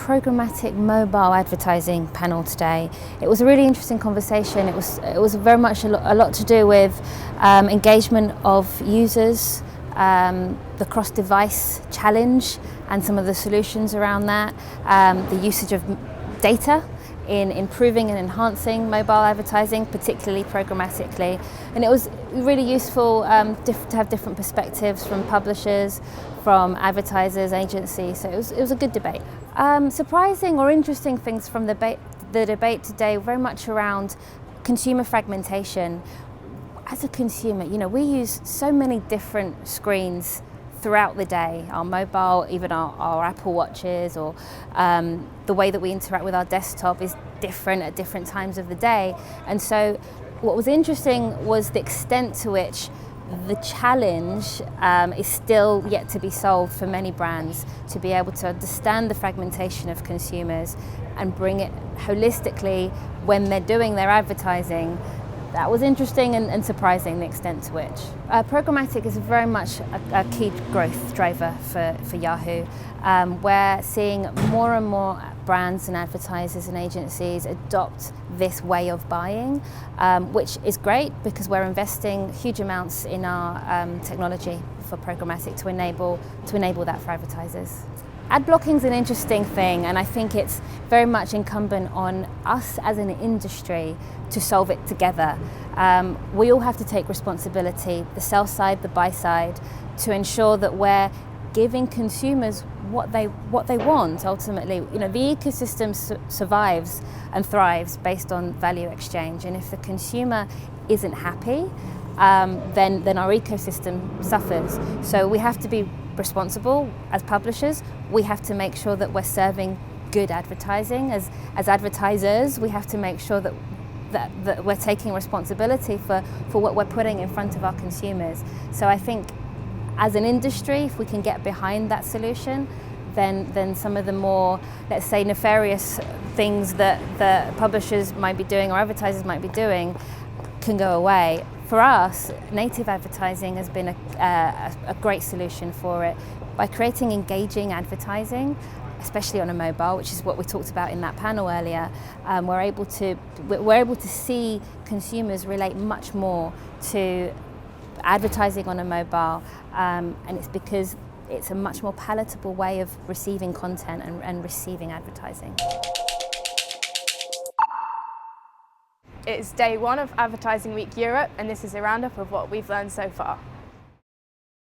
programmatic mobile advertising panel today. It was a really interesting conversation. It was very much a lot to do with engagement of users, the cross-device challenge and some of the solutions around that, the usage of data in improving and enhancing mobile advertising, particularly programmatically. And it was really useful to have different perspectives from publishers, from advertisers, agencies, so it was a good debate. Surprising or interesting things from the debate today, very much around consumer fragmentation. As a consumer, we use so many different screens throughout the day, our mobile, even our Apple Watches, or the way that we interact with our desktop is different at different times of the day. And so what was interesting was the extent to which the challenge is still yet to be solved for many brands, to be able to understand the fragmentation of consumers and bring it holistically when they're doing their advertising. That was interesting and surprising, the extent to which. Programmatic is very much a key growth driver for Yahoo. We're seeing more and more brands and advertisers and agencies adopt this way of buying, which is great because we're investing huge amounts in our technology for programmatic to enable that for advertisers. Ad blocking is an interesting thing, and I think it's very much incumbent on us as an industry to solve it together. We all have to take responsibility, the sell side, the buy side, to ensure that we're giving consumers what they want. Ultimately, the ecosystem survives and thrives based on value exchange, and if the consumer isn't happy, then our ecosystem suffers. So we have to be responsible as publishers. We have to make sure that we're serving good advertising. As advertisers, we have to make sure that we're taking responsibility for what we're putting in front of our consumers. So I think as an industry, if we can get behind that solution, then some of the more, let's say, nefarious things that the publishers might be doing or advertisers might be doing can go away. For us, native advertising has been a great solution for it. By creating engaging advertising, especially on a mobile, which is what we talked about in that panel earlier, we're able to see consumers relate much more to advertising on a mobile, and it's because it's a much more palatable way of receiving content and receiving advertising. It's day one of Advertising Week Europe, and this is a roundup of what we've learned so far.